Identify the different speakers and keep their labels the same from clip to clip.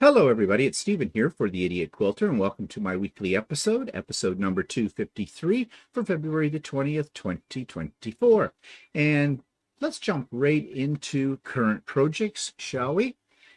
Speaker 1: Hello, everybody. It's Stephen here for the Idiot Quilter, and welcome to my weekly episode number 253 for February the 20th, 2024. And let's jump right into current projects, shall we?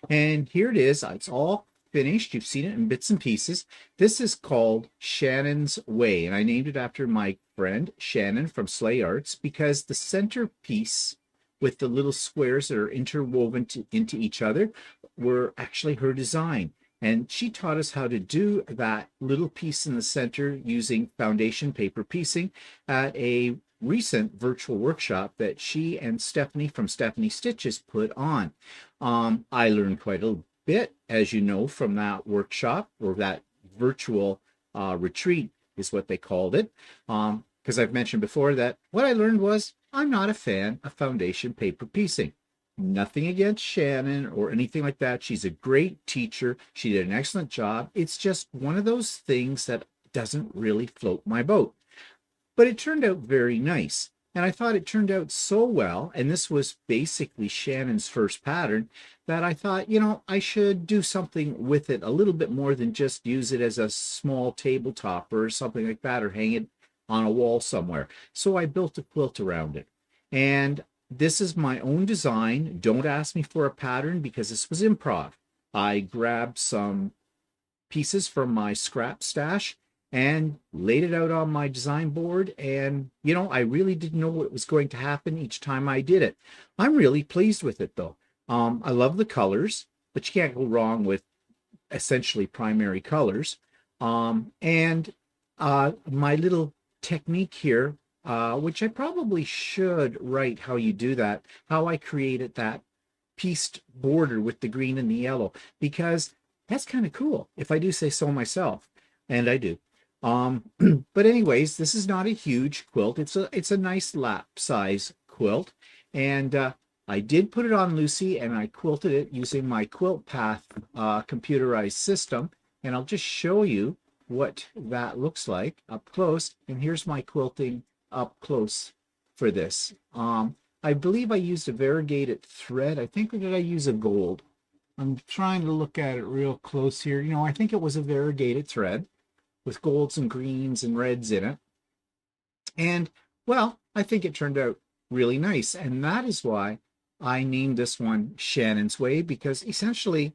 Speaker 1: And here it is. It's all finished. You've seen it in bits and pieces. This is called Shannons Way, and I named it after my friend Shannon from Slay Arts because the centerpiece with the little squares that are interwoven into each other were actually her design. And she taught us how to do that little piece in the center using foundation paper piecing at a recent virtual workshop that she and Stephanie from Stephanie Stitches put on. I learned quite a bit, as you know, from that workshop, or that virtual retreat is what they called it. Because I've mentioned before that what I learned was I'm not a fan of foundation paper piecing. Nothing against Shannon or anything like that. She's a great teacher. She did an excellent job. It's just one of those things that doesn't really float my boat. But it turned out very nice. And I thought it turned out so well, and this was basically Shannon's first pattern, that I thought, I should do something with it a little bit more than just use it as a small tabletop or something like that, or hang it on a wall somewhere. So I built a quilt around it. And this is my own design. Don't ask me for a pattern because this was improv. I grabbed some pieces from my scrap stash and laid it out on my design board. And, I really didn't know what was going to happen each time I did it. I'm really pleased with it, though. I love the colors, but you can't go wrong with essentially primary colors. And my little technique here, which I probably should write how you do that, how I created that pieced border with the green and the yellow, because that's kind of cool, if I do say so myself, and I do. But anyways, this is not a huge quilt. It's a nice lap size quilt, and I did put it on Lucy, and I quilted it using my Quilt Path computerized system, and I'll just show you what that looks like up close. And here's my quilting up close for this. I believe I used a variegated thread. I think, or did I use a gold? I'm trying to look at it real close here. I think it was a variegated thread with golds and greens and reds in it. And, well, I think it turned out really nice. And that is why I named this one Shannon's Way, because essentially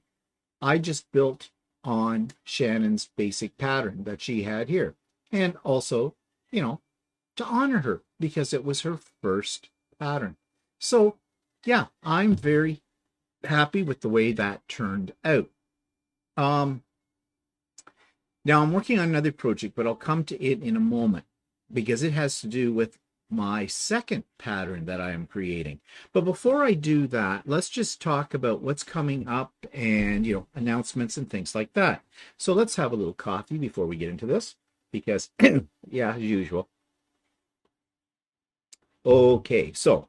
Speaker 1: I just built on Shannon's basic pattern that she had here. And also, to honor her because it was her first pattern. So, yeah, I'm very happy with the way that turned out. Now I'm working on another project, but I'll come to it in a moment because it has to do with my second pattern that I am creating. But before I do that, let's just talk about what's coming up and, announcements and things like that. So let's have a little coffee before we get into this because, yeah, as usual. Okay, so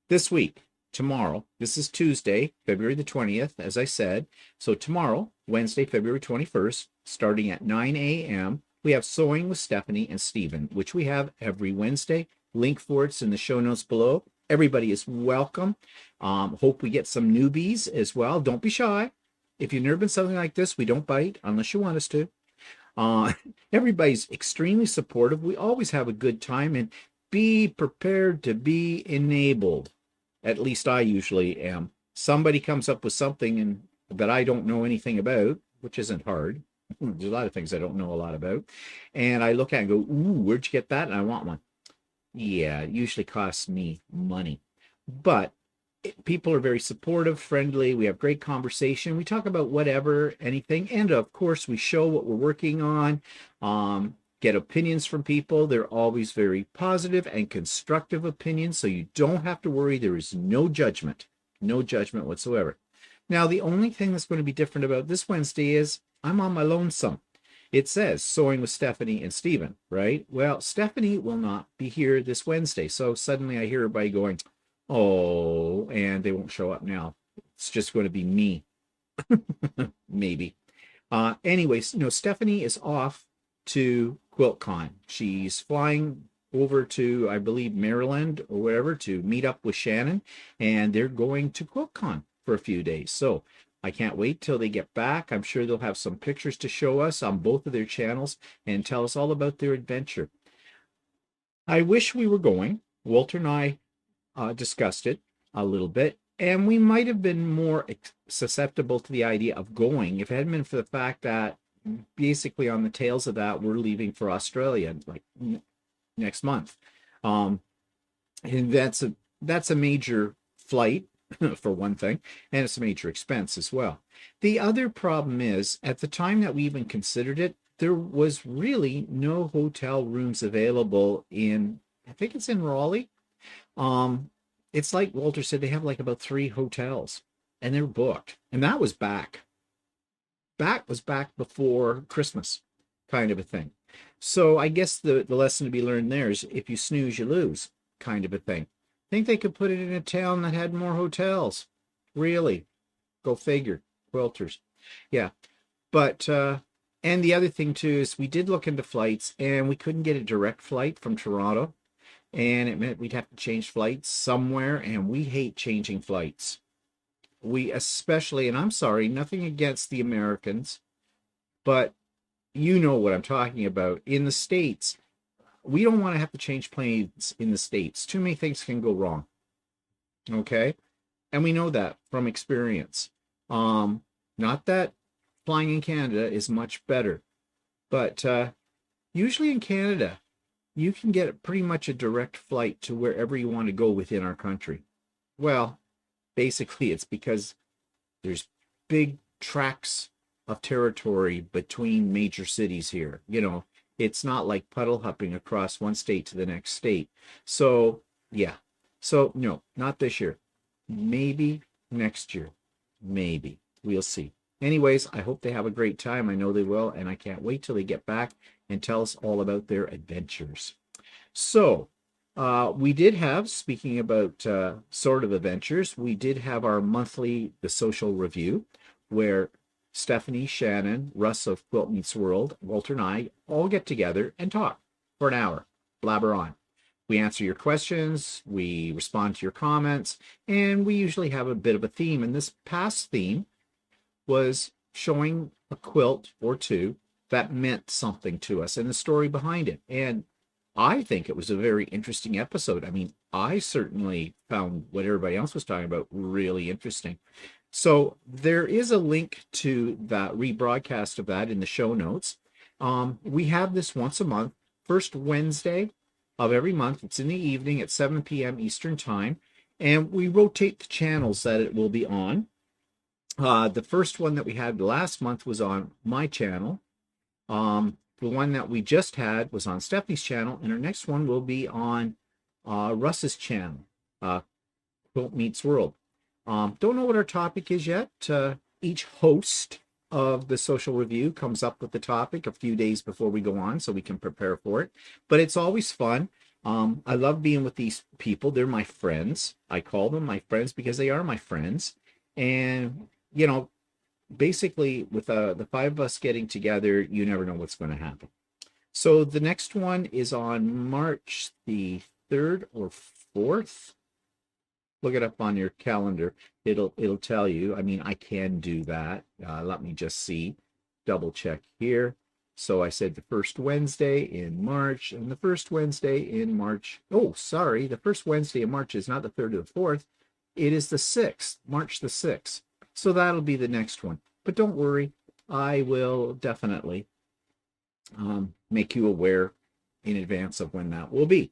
Speaker 1: this week, tomorrow, this is Tuesday, February the 20th, as I said. So tomorrow, Wednesday, February 21st, starting at 9 a.m., we have Sewing with Stephanie and Stephen, which we have every Wednesday. Link for it's in the show notes below. Everybody is welcome. Hope we get some newbies as well. Don't be shy. If you've never been something like this, we don't bite unless you want us to. Everybody's extremely supportive. We always have a good time, and be prepared to be enabled. At least I usually am. Somebody comes up with something that I don't know anything about, which isn't hard. There's a lot of things I don't know a lot about. And I look at it and go, ooh, where'd you get that? And I want one. Yeah, it usually costs me money. But people are very supportive, friendly. We have great conversation. We talk about whatever, anything. And of course, we show what we're working on, get opinions from people. They're always very positive and constructive opinions. So you don't have to worry. There is no judgment whatsoever. Now, the only thing that's going to be different about this Wednesday is I'm on my lonesome. It says Sewing with Stephanie and Stephen, right? Well, Stephanie will not be here this Wednesday. So suddenly I hear everybody going, oh, and they won't show up now. It's just going to be me. Maybe. Anyways, Stephanie is off to QuiltCon. She's flying over to, I believe, Maryland or whatever to meet up with Shannon, and they're going to QuiltCon for a few days. So I can't wait till they get back. I'm sure they'll have some pictures to show us on both of their channels and tell us all about their adventure. I wish we were going. Walter and I discussed it a little bit, and we might have been more susceptible to the idea of going if it hadn't been for the fact that basically on the tails of that, we're leaving for Australia like next month. And that's a major flight for one thing, and it's a major expense as well. The other problem is, at the time that we even considered it, there was really no hotel rooms available in, I think it's in Raleigh. It's like Walter said, they have like about 3 hotels and they're booked. And that was back before Christmas, kind of a thing. So I guess the lesson to be learned there is if you snooze, you lose, kind of a thing. I think they could put it in a town that had more hotels. Really. Go figure. Quilters. Yeah. But, and the other thing too is we did look into flights and we couldn't get a direct flight from Toronto. And it meant we'd have to change flights somewhere. And we hate changing flights. We especially, and I'm sorry, nothing against the Americans, but you know what I'm talking about. In the States, we don't want to have to change planes in the States. Too many things can go wrong. Okay? And we know that from experience. Not that flying in Canada is much better, but usually in Canada, you can get pretty much a direct flight to wherever you want to go within our country. Well, basically it's because there's big tracts of territory between major cities here. You know, it's not like puddle hopping across one state to the next state. So, yeah. So, no, not this year. Maybe next year. Maybe. We'll see. Anyways, I hope they have a great time. I know they will, and I can't wait till they get back and tell us all about their adventures. So, we did have, speaking about sort of adventures, we did have our monthly The Social Review, where Stephanie, Shannon, Russ of Quilt Meets World, Walter, and I all get together and talk for an hour, blabber on. We answer your questions, we respond to your comments, and we usually have a bit of a theme. And this past theme was showing a quilt or two that meant something to us and the story behind it. And I think it was a very interesting episode. I mean, I certainly found what everybody else was talking about really interesting. So there is a link to that rebroadcast of that in the show notes. We have this once a month, first Wednesday of every month. It's in the evening at 7 p.m. Eastern Time. And we rotate the channels that it will be on. The first one that we had last month was on my channel. The one that we just had was on Stephanie's channel. And our next one will be on Russ's channel, Quilt Meets World. Don't know what our topic is yet. Each host of the social review comes up with the topic a few days before we go on so we can prepare for it. But it's always fun. I love being with these people. They're my friends. I call them my friends because they are my friends. And, you know, basically with the 5 of us getting together, you never know what's going to happen. So the next one is on March the 3rd or 4th. Look it up on your calendar. It'll tell you. I mean, I can do that. Let me just see. Double check here. So I said the first Wednesday in March, and the first Wednesday in March. Oh, sorry. The first Wednesday in March is not the 3rd or the 4th. It is the 6th, March the 6th. So that'll be the next one. But don't worry. I will definitely make you aware in advance of when that will be.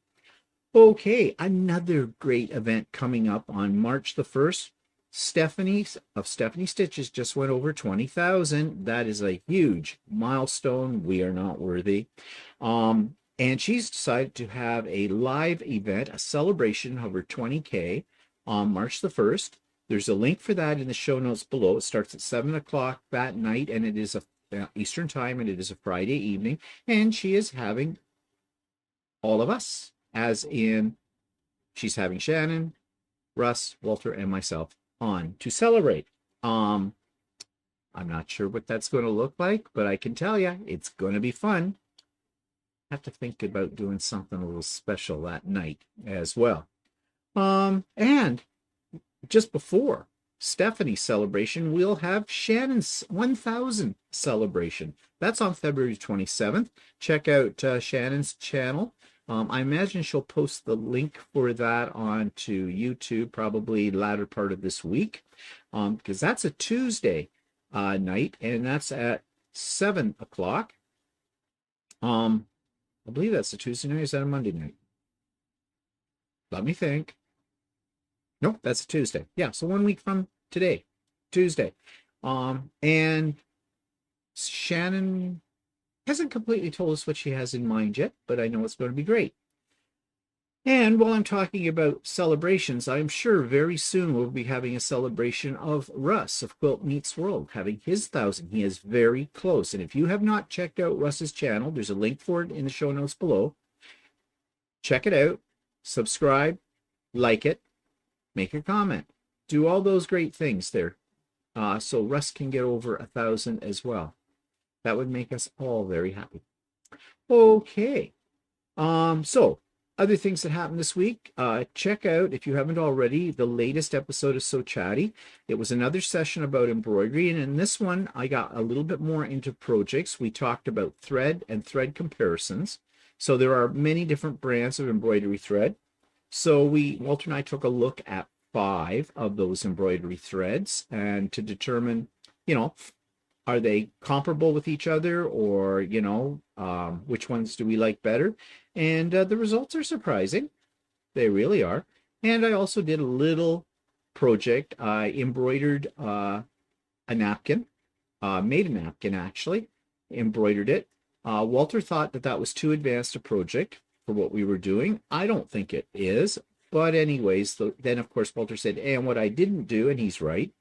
Speaker 1: Okay, another great event coming up on March the 1st. Stephanie of Stephanie Stitches just went over 20,000. That is a huge milestone. We are not worthy. And she's decided to have a live event, a celebration of her 20K on March the 1st. There's a link for that in the show notes below. It starts at 7 o'clock that night, and it is Eastern time, and it is a Friday evening. And she is having all of us, as in she's having Shannon, Russ, Walter, and myself on to celebrate. I'm not sure what that's going to look like, but I can tell you it's going to be fun. I have to think about doing something a little special that night as well. And just before Stephanie's celebration, we'll have Shannon's 1000 celebration. That's on February 27th. Check out Shannon's channel. I imagine she'll post the link for that onto YouTube probably latter part of this week, because that's a Tuesday night, and that's at 7 o'clock. I believe that's a Tuesday night. Is that a Monday night? Let me think. Nope, that's a Tuesday. Yeah, so 1 week from today, Tuesday. And Shannon hasn't completely told us what she has in mind yet, but I know it's going to be great. And while I'm talking about celebrations, I'm sure very soon we'll be having a celebration of Russ of Quilt Meets World, having his 1000. He is very close. And if you have not checked out Russ's channel, there's a link for it in the show notes below. Check it out, subscribe, like it, make a comment, do all those great things there, so Russ can get over 1000 as well. That would make us all very happy. Okay, so other things that happened this week, check out, if you haven't already, the latest episode of So Chatty. It was another session about embroidery, and in this one I got a little bit more into projects. We talked about thread and thread comparisons. So there are many different brands of embroidery thread. So Walter and I took a look at 5 of those embroidery threads, and to determine, are they comparable with each other, or, which ones do we like better? And the results are surprising. They really are. And I also did a little project. I embroidered a napkin, made a napkin actually, embroidered it. Walter thought that was too advanced a project for what we were doing. I don't think it is. But anyways, then of course Walter said, and what I didn't do, and he's right,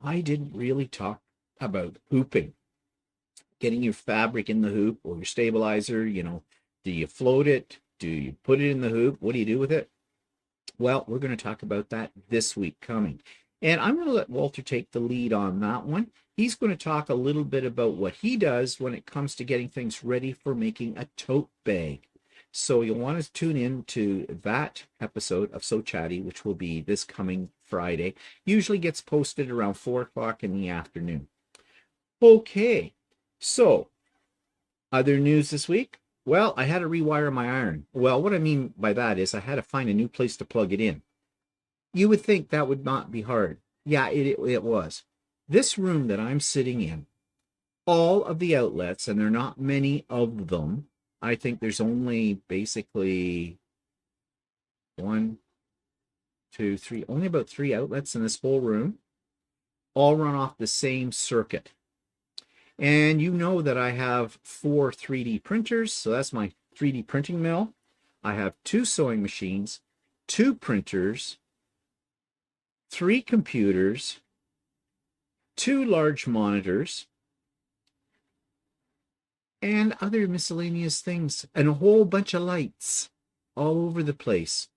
Speaker 1: I didn't really talk about hooping. Getting your fabric in the hoop or your stabilizer, do you float it? Do you put it in the hoop? What do you do with it? Well, we're going to talk about that this week coming. And I'm going to let Walter take the lead on that one. He's going to talk a little bit about what he does when it comes to getting things ready for making a tote bag. So you'll want to tune in to that episode of So Chatty, which will be this coming Friday. Usually gets posted around 4 o'clock in the afternoon. Okay, so other news this week? Well, I had to rewire my iron. Well, what I mean by that is I had to find a new place to plug it in. You would think that would not be hard. Yeah, it was. This room that I'm sitting in, all of the outlets, and there are not many of them. I think there's only basically 1, 2, 3, only about 3 outlets in this whole room, all run off the same circuit. And you know that I have 4 3D printers, so that's my 3D printing mill. I have 2 sewing machines, 2 printers, 3 computers, 2 large monitors, and other miscellaneous things, and a whole bunch of lights all over the place,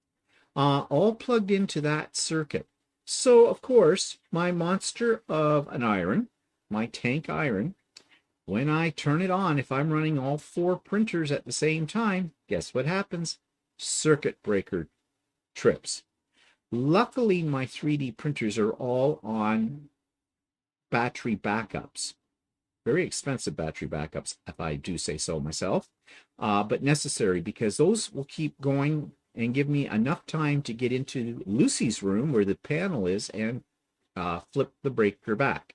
Speaker 1: all plugged into that circuit. So, of course, my monster of an iron, my tank iron, when I turn it on, if I'm running all 4 printers at the same time, guess what happens? Circuit breaker trips. Luckily, my 3D printers are all on battery backups. Very expensive battery backups, if I do say so myself, but necessary, because those will keep going and give me enough time to get into Lucy's room where the panel is and flip the breaker back.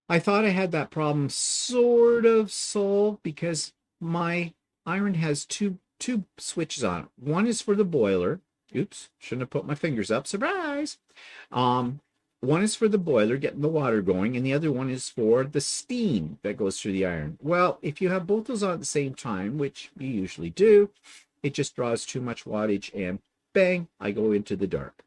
Speaker 1: I thought I had that problem sort of solved because my iron has two switches on it. One is for the boiler. Oops, shouldn't have put my fingers up. Surprise! One is for the boiler, getting the water going, and the other one is for the steam that goes through the iron. Well, if you have both those on at the same time, which you usually do, it just draws too much wattage and bang, I go into the dark.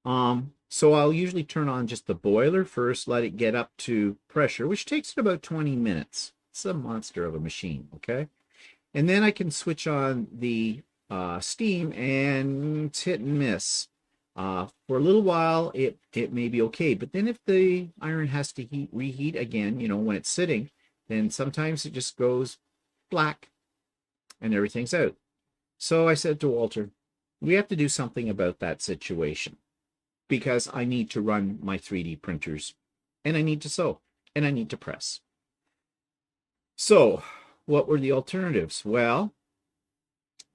Speaker 1: So I'll usually turn on just the boiler first, let it get up to pressure, which takes it about 20 minutes. It's a monster of a machine, okay? And then I can switch on the steam, and it's hit and miss. For a little while, it may be okay, but then if the iron has to reheat again, when it's sitting, then sometimes it just goes black and everything's out. So I said to Walter, we have to do something about that situation. because I need to run my 3D printers, and I need to sew, and I need to press. So what were the alternatives? Well,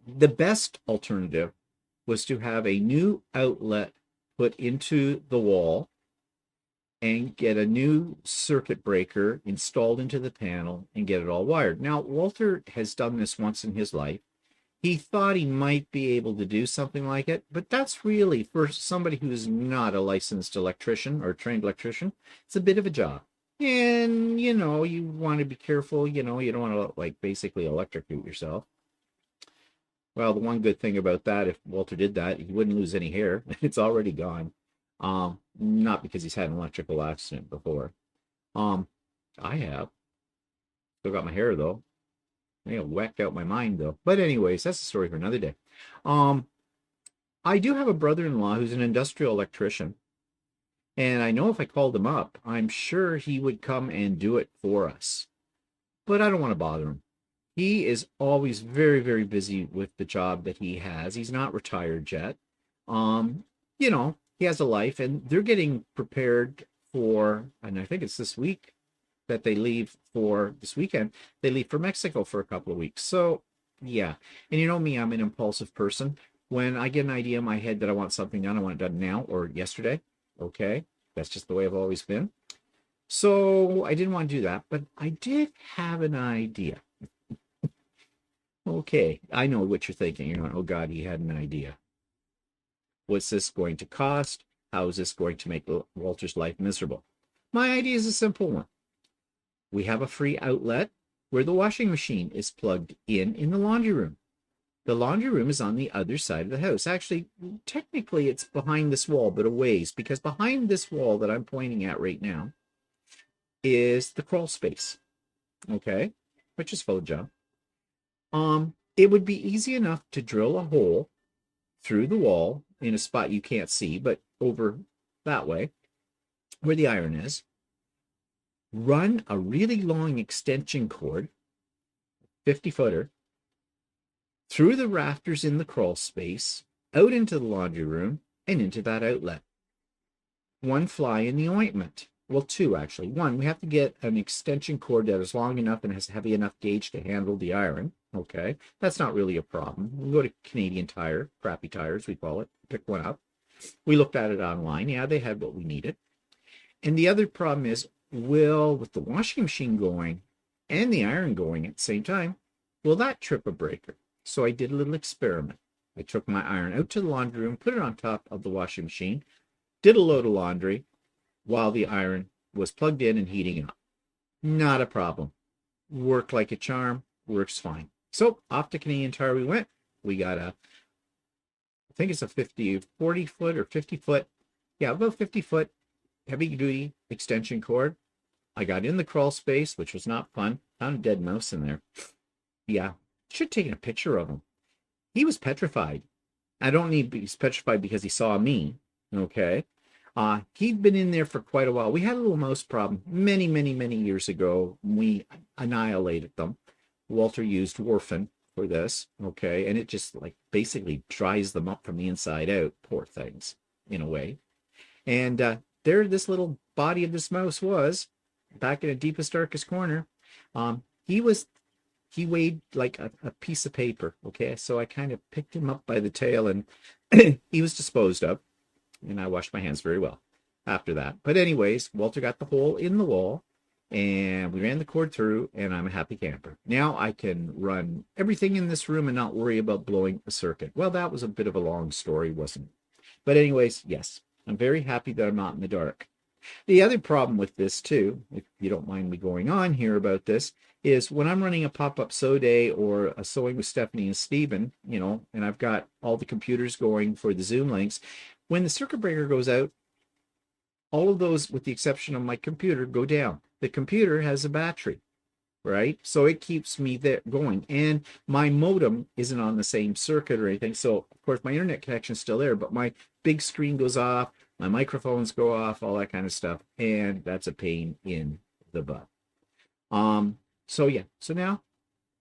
Speaker 1: the best alternative was to have a new outlet put into the wall and get a new circuit breaker installed into the panel and get it all wired. Now, Walter has done this once in his life. He thought he might be able to do something like it, but that's really, for somebody who's not a licensed electrician or trained electrician, it's a bit of a job. And, you know, you want to be careful, you know, you don't want to, like, basically electrocute yourself. Well, the one good thing about that, if Walter did that, he wouldn't lose any hair. It's already gone. Not because he's had an electrical accident before. I have. Still got my hair, though. I whacked out my mind, though. But anyways, that's a story for another day. I do have a brother-in-law who's an industrial electrician. And I know if I called him up, I'm sure he would come and do it for us. But I don't want to bother him. He is always very, very busy with the job that he has. He's not retired yet. You know, he has a life, and they're getting prepared for, and I think it's this week that they leave for, this weekend, they leave for Mexico for a couple of weeks. So, yeah. And you know me, I'm an impulsive person. When I get an idea in my head that I want something done, I want it done now or yesterday. Okay, that's just the way I've always been. So I didn't want to do that, but I did have an idea. Okay, I know what you're thinking. You're going, oh God, he had an idea. What's this going to cost? How is this going to make Walter's life miserable? My idea is a simple one. We have a free outlet where the washing machine is plugged in the laundry room. The laundry room is on the other side of the house. Actually, technically it's behind this wall, but a ways, because behind this wall that I'm pointing at right now is the crawl space, okay, which is full of junk. It would be easy enough to drill a hole through the wall in a spot you can't see, but over that way, where the iron is, run a really long extension cord, 50-footer, through the rafters in the crawl space, out into the laundry room, and into that outlet. One fly in the ointment. Well, two, actually. One, we have to get an extension cord that is long enough and has heavy enough gauge to handle the iron. Okay, that's not really a problem. We go to Canadian Tire, crappy tires, we call it, pick one up. We looked at it online. Yeah, they had what we needed. And the other problem is, with the washing machine going and the iron going at the same time, will that trip a breaker? So I did a little experiment. I took my iron out to the laundry room, put it on top of the washing machine, did a load of laundry while the iron was plugged in and heating up. Not a problem. Worked like a charm, works fine. So off to Canadian Tire we went. We got I think it's a 40-foot or 50-foot, yeah, about 50-foot heavy-duty extension cord. I got in the crawl space, which was not fun. Found a dead mouse in there. Yeah, should have taken a picture of him. He was petrified. I don't need he's petrified because he saw me, okay? He'd been in there for quite a while. We had a little mouse problem many, many, many years ago. We annihilated them. Walter used Warfarin for this, okay? And it just like basically dries them up from the inside out. Poor things, in a way. And there this little body of this mouse was, back in the deepest, darkest corner. He weighed like a piece of paper, okay? So I kind of picked him up by the tail and he was disposed of. And I washed my hands very well after that. But anyways, Walter got the hole in the wall and we ran the cord through and I'm a happy camper. Now I can run everything in this room and not worry about blowing a circuit. Well, that was a bit of a long story, wasn't it? But anyways, yes, I'm very happy that I'm not in the dark. The other problem with this too, if you don't mind me going on here about this, is when I'm running a pop-up sew day or a sewing with Stephanie and Stephen, you know, and I've got all the computers going for the Zoom links, when the circuit breaker goes out, all of those, with the exception of my computer, go down. The computer has a battery, right? So it keeps me there going. And my modem isn't on the same circuit or anything. So, of course, my internet connection is still there, but my big screen goes off, my microphones go off, all that kind of stuff. And that's a pain in the butt. So, yeah. So now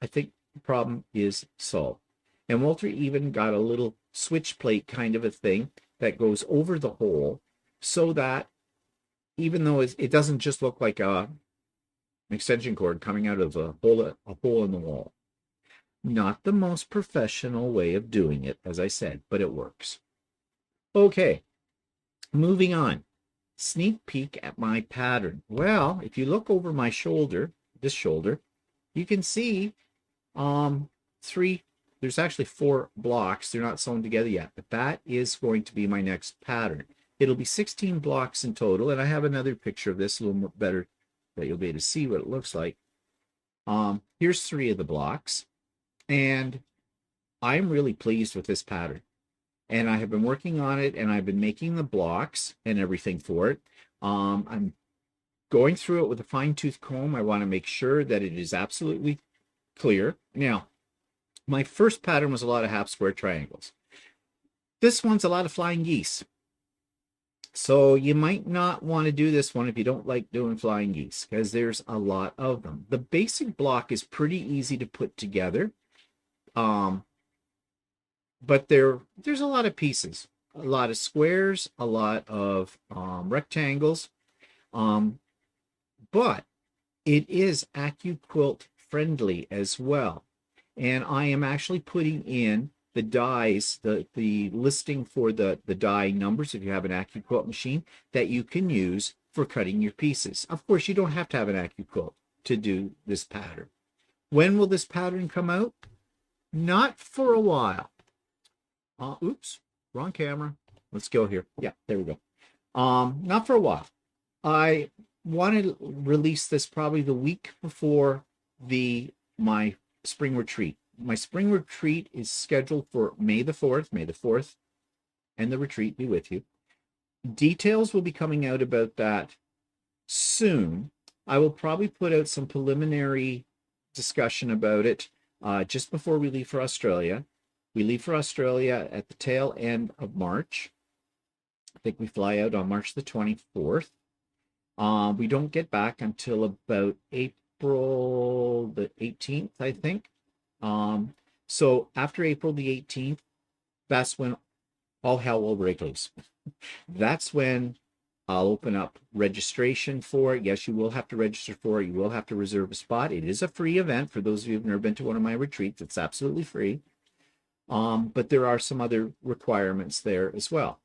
Speaker 1: I think the problem is solved. And Walter even got a little switch plate kind of a thing that goes over the hole so that even though it doesn't just look like an extension cord coming out of a hole in the wall. Not the most professional way of doing it, as I said, but it works. Okay, moving on. Sneak peek at my pattern. Well, if you look over my shoulder, this shoulder, you can see there's actually 4 blocks. They're not sewn together yet, but that is going to be my next pattern. It'll be 16 blocks in total, and I have another picture of this a little more better that you'll be able to see what it looks like. Here's 3 of the blocks, and I'm really pleased with this pattern. And I have been working on it, and I've been making the blocks and everything for it. I'm going through it with a fine-tooth comb. I want to make sure that it is absolutely clear. Now, my first pattern was a lot of half square triangles. This one's a lot of flying geese. So you might not want to do this one if you don't like doing flying geese, because there's a lot of them. The basic block is pretty easy to put together. But there's a lot of pieces, a lot of squares, a lot of rectangles. But it is AccuQuilt friendly as well. And I am actually putting in the dies, the listing for the die numbers, if you have an AccuQuilt machine, that you can use for cutting your pieces. Of course, you don't have to have an AccuQuilt to do this pattern. When will this pattern come out? Not for a while. Oops, wrong camera. Let's go here. Yeah, there we go. Not for a while. I want to release this probably the week before my spring retreat. My spring retreat is scheduled for May the 4th. May the 4th and the retreat be with you. Details will be coming out about that soon. I will probably put out some preliminary discussion about it just before we leave for Australia. We leave for Australia at the tail end of March. I think we fly out on March the 24th. We don't get back until about April the 18th, I think. So after April the 18th, that's when all hell will break loose. That's when I'll open up registration for it. Yes, you will have to register for it. You will have to reserve a spot. It is a free event. For those of you who've never been to one of my retreats, it's absolutely free. But there are some other requirements there as well.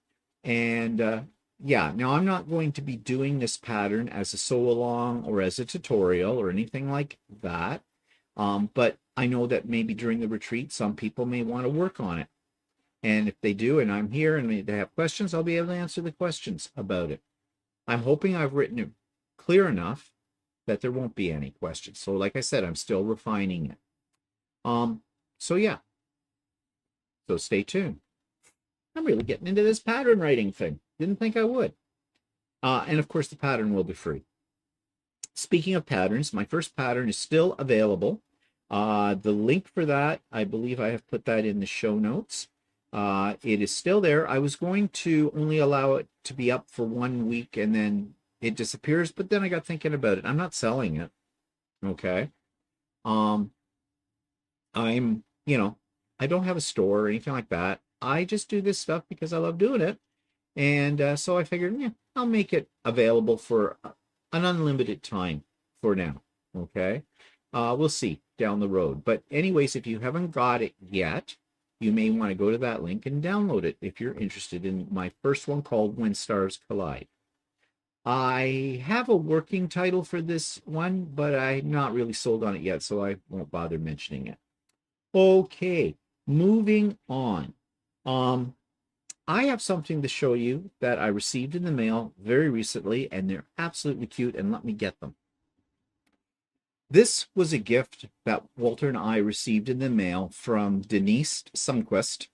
Speaker 1: And yeah, now I'm not going to be doing this pattern as a sew along or as a tutorial or anything like that. But I know that maybe during the retreat, some people may want to work on it. And if they do, and I'm here and they have questions, I'll be able to answer the questions about it. I'm hoping I've written it clear enough that there won't be any questions. So like I said, I'm still refining it. So yeah. So stay tuned. I'm really getting into this pattern writing thing. Didn't think I would. And of course, the pattern will be free. Speaking of patterns, my first pattern is still available. The link for that, I believe I have put that in the show notes. It is still there. I was going to only allow it to be up for 1 week and then it disappears, but then I got thinking about it. I'm not selling it. Okay. I don't have a store or anything like that. I just do this stuff because I love doing it. And so I figured, yeah, I'll make it available for an unlimited time for now. Okay. We'll see down the road. But anyways, if you haven't got it yet, you may want to go to that link and download it if you're interested in my first one called When Stars Collide. I have a working title for this one, but I'm not really sold on it yet, so I won't bother mentioning it. Okay, moving on. I have something to show you that I received in the mail very recently, and they're absolutely cute, and let me get them. This was a gift that Walter and I received in the mail from Denise Sumquist,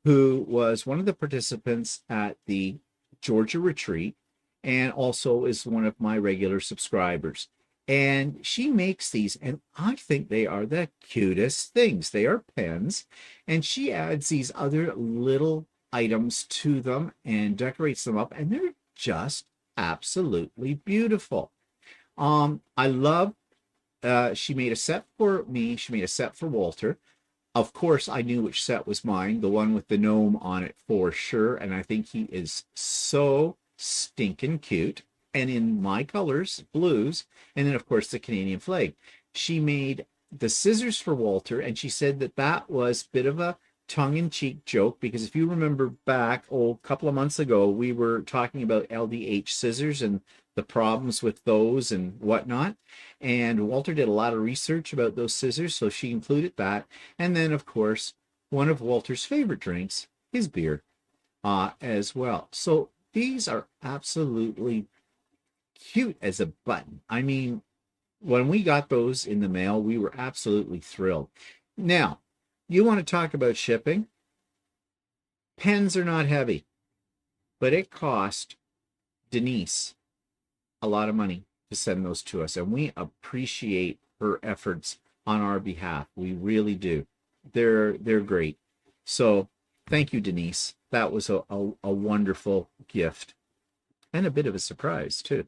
Speaker 1: who was one of the participants at the Georgia retreat and also is one of my regular subscribers. And she makes these, and I think they are the cutest things. They are pens, and she adds these other little items to them and decorates them up, and they're just absolutely beautiful. I love she made a set for me. She made a set for Walter. Of course, I knew which set was mine, the one with the gnome on it for sure. And I think he is so stinking cute. And in my colors, blues, and then, of course, the Canadian flag. She made the scissors for Walter, and she said that that was a bit of a tongue-in-cheek joke because if you remember back, a couple of months ago, we were talking about LDH scissors and the problems with those and whatnot. And Walter did a lot of research about those scissors, so she included that. And then, of course, one of Walter's favorite drinks, his beer, as well. So these are absolutely cute as a button. I mean, when we got those in the mail, we were absolutely thrilled. Now, you want to talk about shipping? Pens are not heavy, but it cost Denise a lot of money to send those to us, and we appreciate her efforts on our behalf. We really do. They're great. So thank you, Denise. That was a wonderful gift and a bit of a surprise too.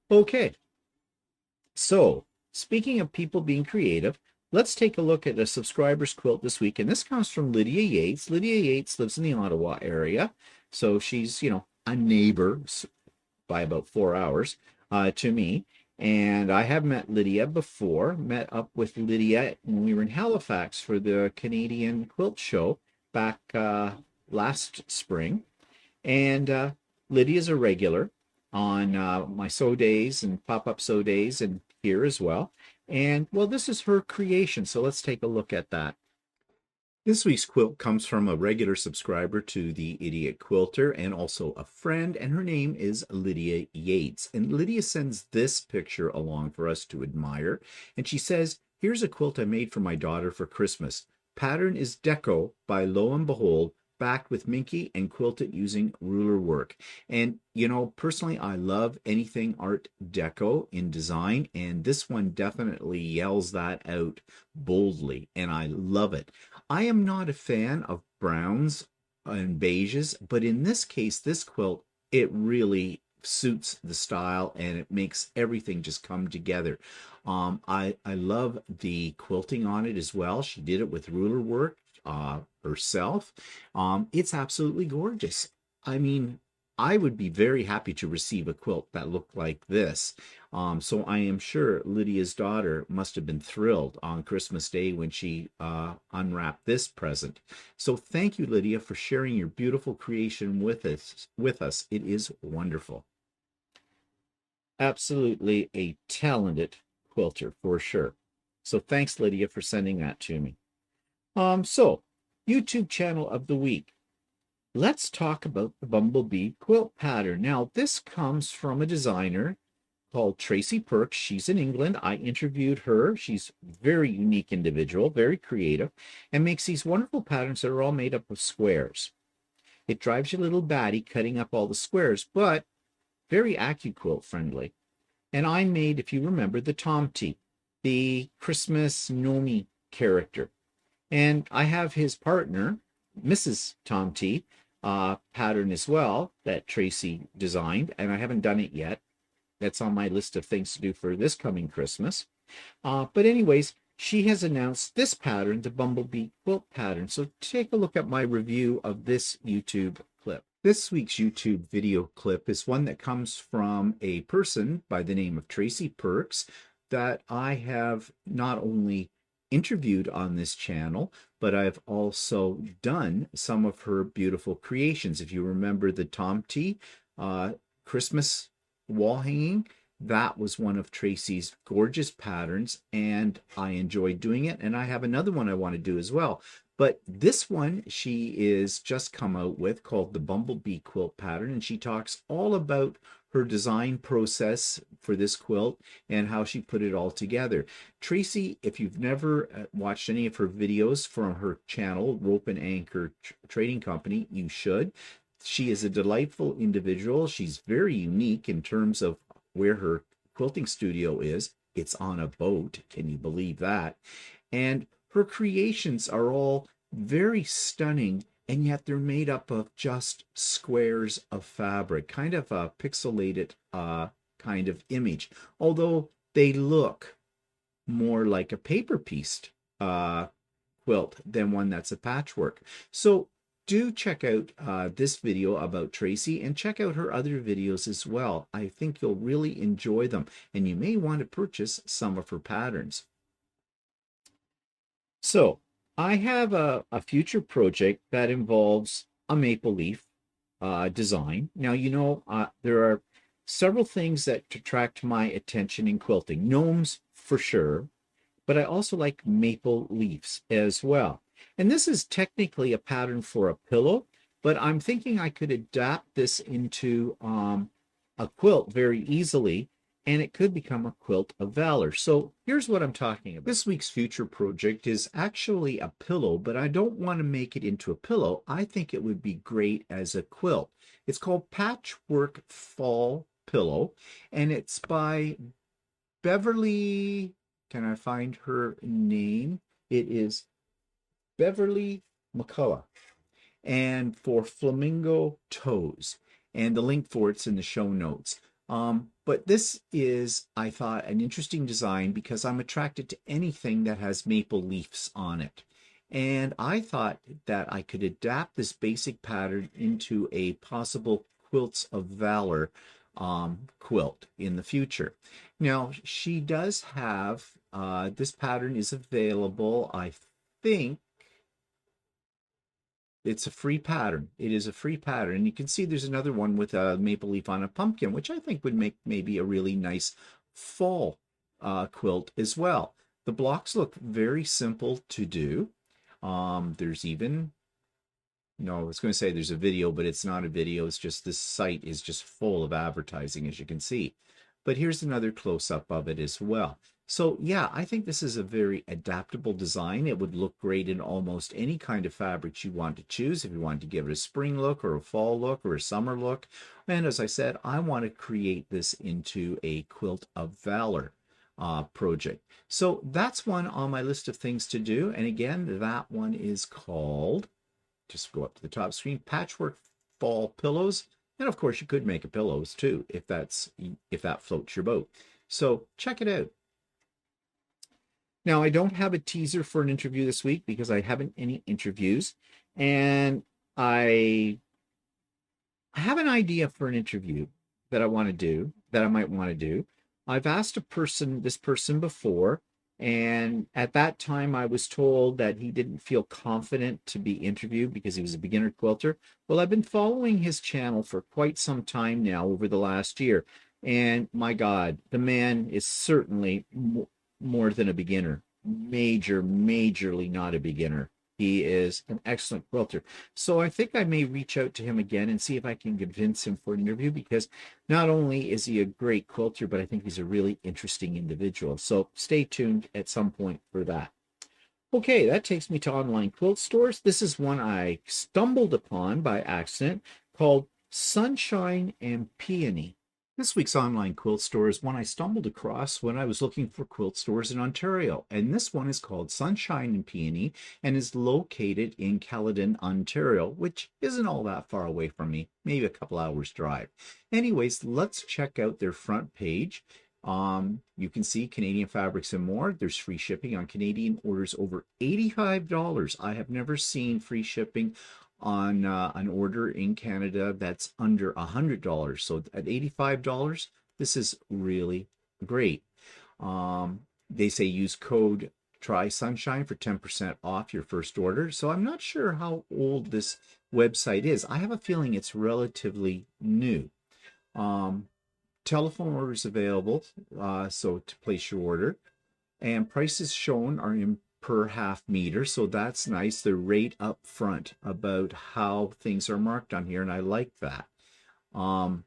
Speaker 1: Okay, so speaking of people being creative, let's take a look at a subscriber's quilt this week, and this comes from Lydia Yates. Lydia Yates lives in the Ottawa area, so she's, a neighbor by about 4 hours to me. And I have met Lydia before, met up with Lydia when we were in Halifax for the Canadian Quilt Show back last spring. And Lydia's a regular on my sew days and pop-up sew days and here as well. And well, this is her creation, so let's take a look at that. This week's quilt comes from a regular subscriber to the Idiot Quilter and also a friend, and her name is Lydia Yates. And Lydia sends this picture along for us to admire. And she says, "Here's a quilt I made for my daughter for Christmas. Pattern is Deco by Lo and Behold, backed with Minky and quilted using ruler work." And, personally, I love anything Art Deco in design, and this one definitely yells that out boldly, and I love it. I am not a fan of browns and beiges, but in this case, this quilt, it really suits the style and it makes everything just come together. I love the quilting on it as well. She did it with ruler work herself. It's absolutely gorgeous. I mean, I would be very happy to receive a quilt that looked like this. So I am sure Lydia's daughter must have been thrilled on Christmas Day when she unwrapped this present. So thank you, Lydia, for sharing your beautiful creation with us. It is wonderful. Absolutely a talented quilter for sure. So thanks, Lydia, for sending that to me. So YouTube channel of the week. Let's talk about the Bumble Bee Quilt Pattern. Now, this comes from a designer called Tracy Perks. She's in England. I interviewed her. She's a very unique individual, very creative, and makes these wonderful patterns that are all made up of squares. It drives you a little batty cutting up all the squares, but very AccuQuilt friendly. And I made, if you remember, the Tomty, the Christmas Nomi character. And I have his partner, Mrs. Tomty, pattern as well that Tracy designed, and I haven't done it yet. That's on my list of things to do for this coming Christmas. But anyways, she has announced this pattern, the Bumble Bee Quilt Pattern. So take a look at my review of this YouTube clip. This week's YouTube video clip is one that comes from a person by the name of Tracy Perks that I have not only interviewed on this channel, but I've also done some of her beautiful creations. If you remember the Tomty Christmas wall hanging, that was one of Tracy's gorgeous patterns, and I enjoyed doing it. And I have another one I want to do as well. But this one she is just come out with called the Bumble Bee Quilt Pattern, and she talks all about her design process for this quilt and how she put it all together. Tracy, if you've never watched any of her videos from her channel, Rope and Anchor Trading Company, you should. She is a delightful individual. She's very unique in terms of where her quilting studio is. It's on a boat. Can you believe that? And her creations are all very stunning, and yet they're made up of just squares of fabric, kind of a pixelated kind of image, although they look more like a paper pieced quilt than one that's a patchwork. So do check out this video about Tracy and check out her other videos as well. I think you'll really enjoy them, and you may want to purchase some of her patterns. So I have a future project that involves a maple leaf design. Now, there are several things that attract my attention in quilting. Gnomes, for sure, but I also like maple leaves as well. And this is technically a pattern for a pillow, but I'm thinking I could adapt this into a quilt very easily, and it could become a quilt of valor. So here's what I'm talking about. This week's future project is actually a pillow, but I don't want to make it into a pillow. I think it would be great as a quilt. It's called Patchwork Fall Pillow, and it's by Beverly. Can I find her name? It is Beverly McCullough, and for Flamingo Toes. And the link for it's in the show notes. But this is, I thought, an interesting design because I'm attracted to anything that has maple leaves on it. And I thought that I could adapt this basic pattern into a possible Quilts of Valor quilt in the future. Now, she does have, this pattern is available, I think, it's a free pattern. It is a free pattern. And you can see there's another one with a maple leaf on a pumpkin, which I think would make maybe a really nice fall quilt as well. The blocks look very simple to do. There's even, no, I was going to say there's a video, but it's not a video. It's just this site is just full of advertising, as you can see. But here's another close-up of it as well. So yeah, I think this is a very adaptable design. It would look great in almost any kind of fabrics you want to choose. If you want to give it a spring look or a fall look or a summer look. And as I said, I want to create this into a Quilt of Valor project. So that's one on my list of things to do. And again, that one is called, just go up to the top screen, Patchwork Fall Pillows. And of course, you could make a pillows too, if that floats your boat. So check it out. Now, I don't have a teaser for an interview this week because I haven't any interviews. And I have an idea for an interview that I want to do, that I might want to do. I've asked this person before, and at that time I was told that he didn't feel confident to be interviewed because he was a beginner quilter. Well, I've been following his channel for quite some time now over the last year. And my God, the man is certainly more than a beginner. Majorly not a beginner. He is an excellent quilter. So I think I may reach out to him again and see if I can convince him for an interview, because not only is he a great quilter, but I think he's a really interesting individual. So stay tuned at some point for that. Okay, that takes me to online quilt stores. This is one I stumbled upon by accident called Sunshine and Peony. This week's online quilt store is one I stumbled across when I was looking for quilt stores in Ontario, and this one is called Sunshine and Peony and is located in Caledon, Ontario, which isn't all that far away from me, maybe a couple hours drive. Anyways, let's check out their front page. You can see Canadian fabrics and more. There's free shipping on Canadian orders over $85. I have never seen free shipping on an order in Canada that's under $100. So at $85, this is really great. They say use code Try Sunshine for 10% off your first order. So I'm not sure how old this website is. I have a feeling it's relatively new. Telephone orders available, so to place your order. And prices shown are in per half meter, so that's nice. They're right up front about how things are marked on here, and I like that. And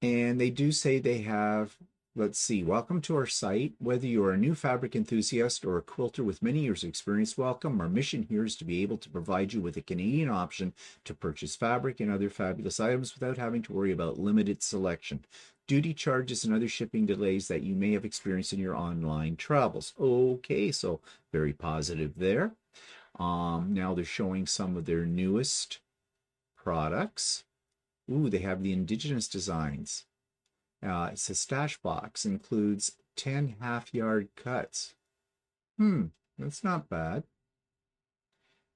Speaker 1: they do say they have, let's see, welcome to our site. Whether you are a new fabric enthusiast or a quilter with many years of experience, welcome. Our mission here is to be able to provide you with a Canadian option to purchase fabric and other fabulous items without having to worry about limited selection, duty charges, and other shipping delays that you may have experienced in your online travels. Okay, so very positive there. Now they're showing some of their newest products. Ooh, they have the Indigenous designs. It's a stash box, includes 10 half-yard cuts. That's not bad.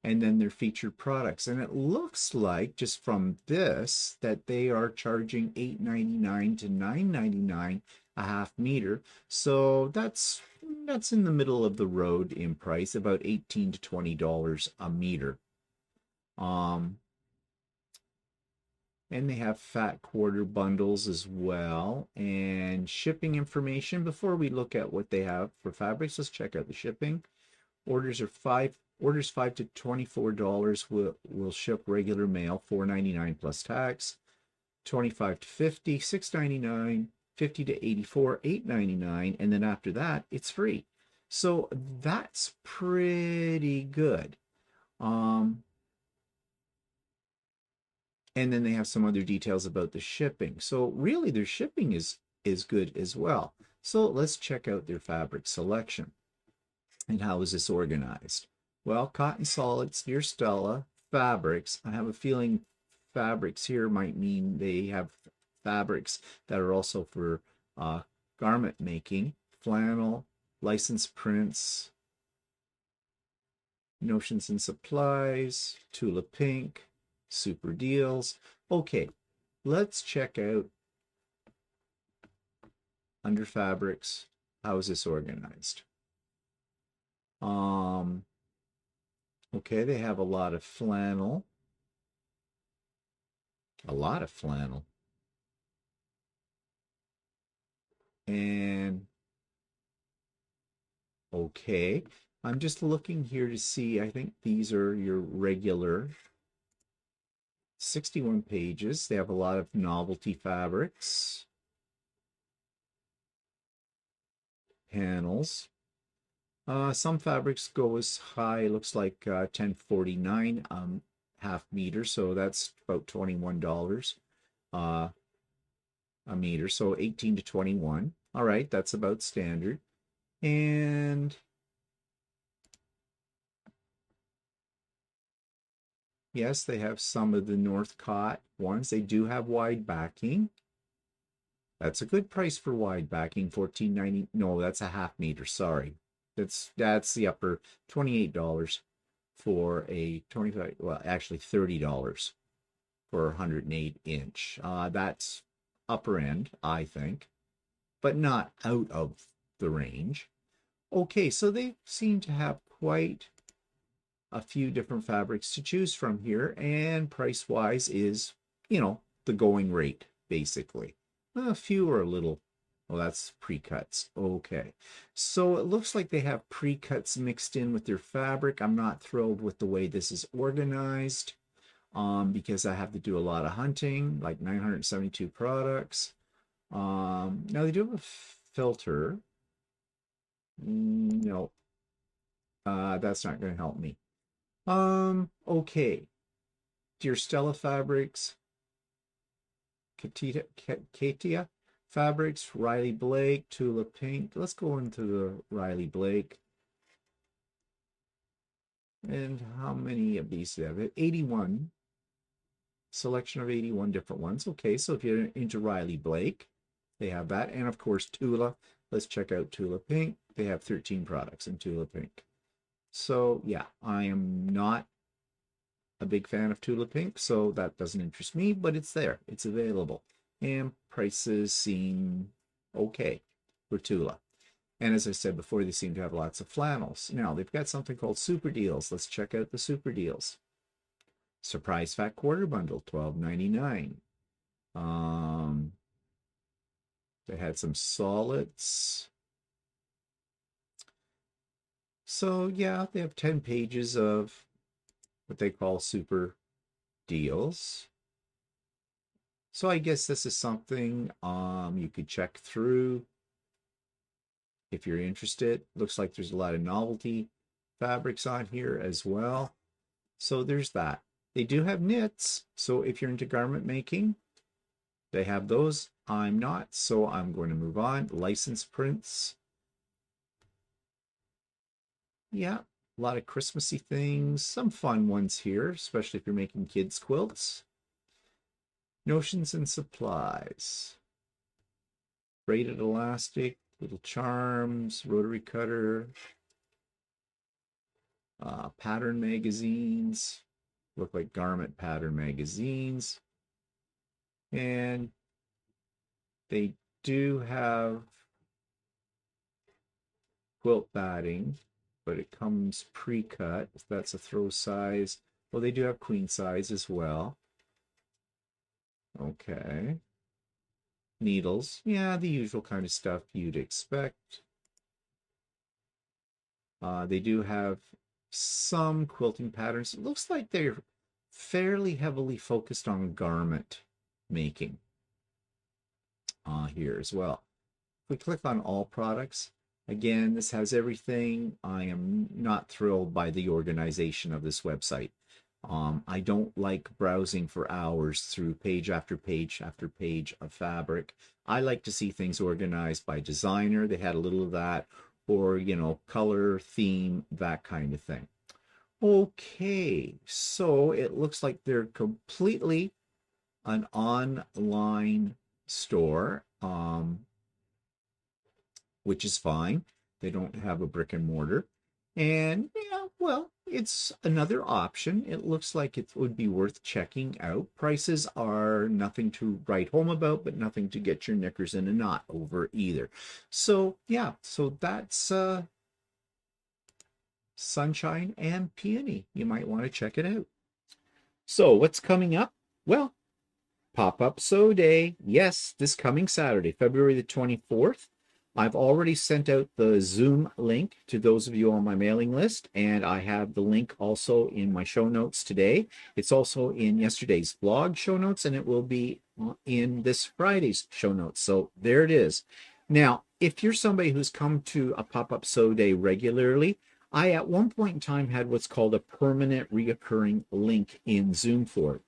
Speaker 1: And then their featured products. And it looks like, just from this, that they are charging $8.99 to $9.99 a half meter. So that's in the middle of the road in price, about $18 to $20 a meter. And they have fat quarter bundles as well. And shipping information. Before we look at what they have for fabrics, let's check out the shipping. Orders 5 to $24 will ship regular mail, $4.99 plus tax. 25 to 50, $6.99. 50 to 84, $8.99, and then after that, it's free. So that's pretty good. And then they have some other details about the shipping. So really, their shipping is good as well. So let's check out their fabric selection. And how is this organized? Well, cotton solids, Dear Stella, fabrics. I have a feeling fabrics here might mean they have fabrics that are also for garment making. Flannel, licensed prints, Notions and Supplies, Tula Pink, Super Deals. Okay, let's check out under fabrics. How is this organized? Okay, they have a lot of flannel. A lot of flannel. And okay, I'm just looking here to see. I think these are your regular 61 pages. They have a lot of novelty fabrics. Panels. Some fabrics go as high, looks like 1049 half meter, so that's about $21 a meter, so 18 to 21. All right, that's about standard. And yes, they have some of the Northcott ones. They do have wide backing. That's a good price for wide backing, $14.90. No, that's a half meter, sorry. That's the upper, $28 for a 25, well, actually $30 for a 108 inch. That's upper end, I think, but not out of the range. Okay, so they seem to have quite a few different fabrics to choose from here, and price-wise is, the going rate, basically. A few are a little. Well, that's pre-cuts. Okay. So it looks like they have pre-cuts mixed in with their fabric. I'm not thrilled with the way this is organized because I have to do a lot of hunting, like 972 products. Now they do have a filter. No, that's not going to help me. Okay. Dear Stella Fabrics, Katia Fabrics, Riley Blake, Tula Pink. Let's go into the Riley Blake. And how many of these do they have? 81. Selection of 81 different ones. Okay, so if you're into Riley Blake, they have that. And of course, Tula. Let's check out Tula Pink. They have 13 products in Tula Pink. So yeah, I am not a big fan of Tula Pink, so that doesn't interest me, but it's there. It's available. And prices seem okay for Tula. And as I said before, they seem to have lots of flannels. Now, they've got something called Super Deals. Let's check out the Super Deals. Surprise Fat Quarter Bundle, $12.99. They had some solids. So, yeah, they have 10 pages of what they call Super Deals. So I guess this is something you could check through if you're interested. Looks like there's a lot of novelty fabrics on here as well. So there's that. They do have knits. So if you're into garment making, they have those. I'm not, so I'm going to move on. Licensed prints. Yeah, a lot of Christmassy things. Some fun ones here, especially if you're making kids' quilts. Notions and Supplies. Braided elastic, little charms, rotary cutter. pattern magazines. Look like garment pattern magazines. And they do have quilt batting, but it comes pre-cut. That's a throw size. Well, they do have queen size as well. Okay. Needles. Yeah, the usual kind of stuff you'd expect. They do have some quilting patterns. It looks like they're fairly heavily focused on garment making here as well. If we click on all products, again, this has everything. I am not thrilled by the organization of this website. I don't like browsing for hours through page after page after page of fabric. I like to see things organized by designer. They had a little of that, or, you know, color, theme, that kind of thing. Okay, so it looks like they're completely an online store, which is fine. They don't have a brick and mortar. And yeah, well, it's another option. It looks like it would be worth checking out. Prices are nothing to write home about, but nothing to get your knickers in a knot over either. So yeah, so that's Sunshine and Peony. You might want to check it out. So what's coming up? Well, Pop-Up Sew Day. Yes, this coming Saturday, February the 24th. I've already sent out the Zoom link to those of you on my mailing list, and I have the link also in my show notes today. It's also in yesterday's blog show notes, and it will be in this Friday's show notes. So there it is. Now, if you're somebody who's come to a Pop-Up Sew Day regularly, I at one point in time had what's called a permanent reoccurring link in Zoom for it.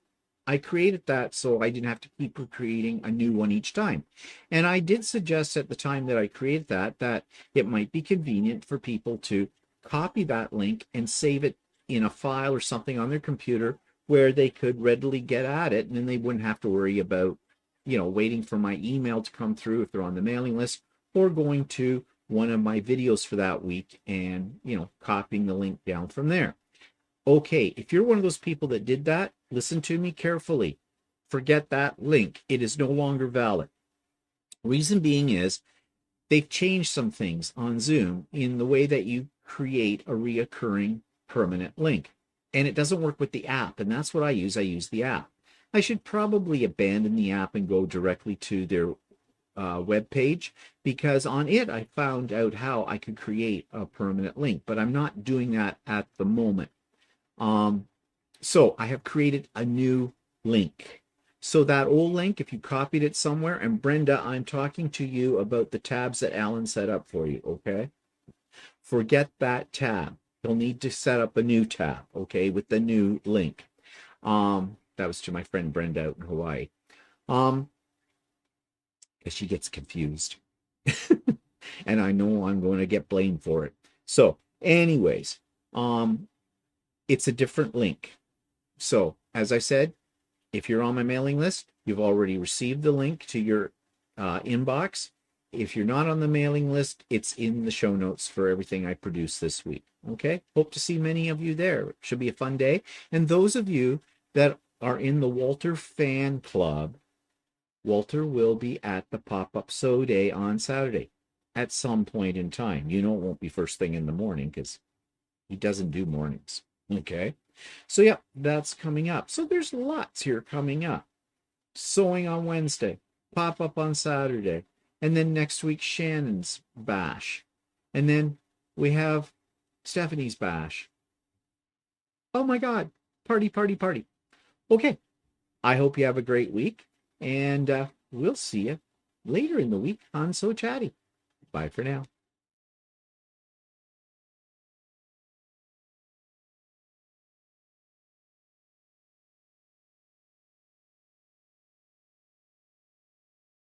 Speaker 1: I created that so I didn't have to keep creating a new one each time. And I did suggest at the time that I created that it might be convenient for people to copy that link and save it in a file or something on their computer where they could readily get at it, and then they wouldn't have to worry about, you know, waiting for my email to come through if they're on the mailing list, or going to one of my videos for that week and, you know, copying the link down from there. Okay, if you're one of those people that did that, listen to me carefully. Forget that link. It is no longer valid. Reason being is they've changed some things on Zoom in the way that you create a reoccurring permanent link. And it doesn't work with the app, and that's what I use. I use the app. I should probably abandon the app and go directly to their web page, because on it I found out how I could create a permanent link, but I'm not doing that at the moment. So I have created a new link. So that old link, if you copied it somewhere, and Brenda, I'm talking to you about the tabs that Alan set up for you, okay? Forget that tab. You'll need to set up a new tab, okay, with the new link. That was to my friend Brenda out in Hawaii. Because she gets confused. And I know I'm going to get blamed for it. So, anyways, it's a different link. So, as I said, if you're on my mailing list, you've already received the link to your inbox. If you're not on the mailing list, it's in the show notes for everything I produce this week. Okay? Hope to see many of you there. It should be a fun day. And those of you that are in the Walter fan club, Walter will be at the Pop-Up Sew Day on Saturday at some point in time. You know, it won't be first thing in the morning because he doesn't do mornings. Okay? So, yeah, that's coming up. So there's lots here coming up. Sewing on Wednesday, Pop-Up on Saturday, and then next week, Shannon's Bash. And then we have Stephanie's Bash. Oh, my God. Party, party, party. Okay. I hope you have a great week, and we'll see you later in the week on So Chatty. Bye for now.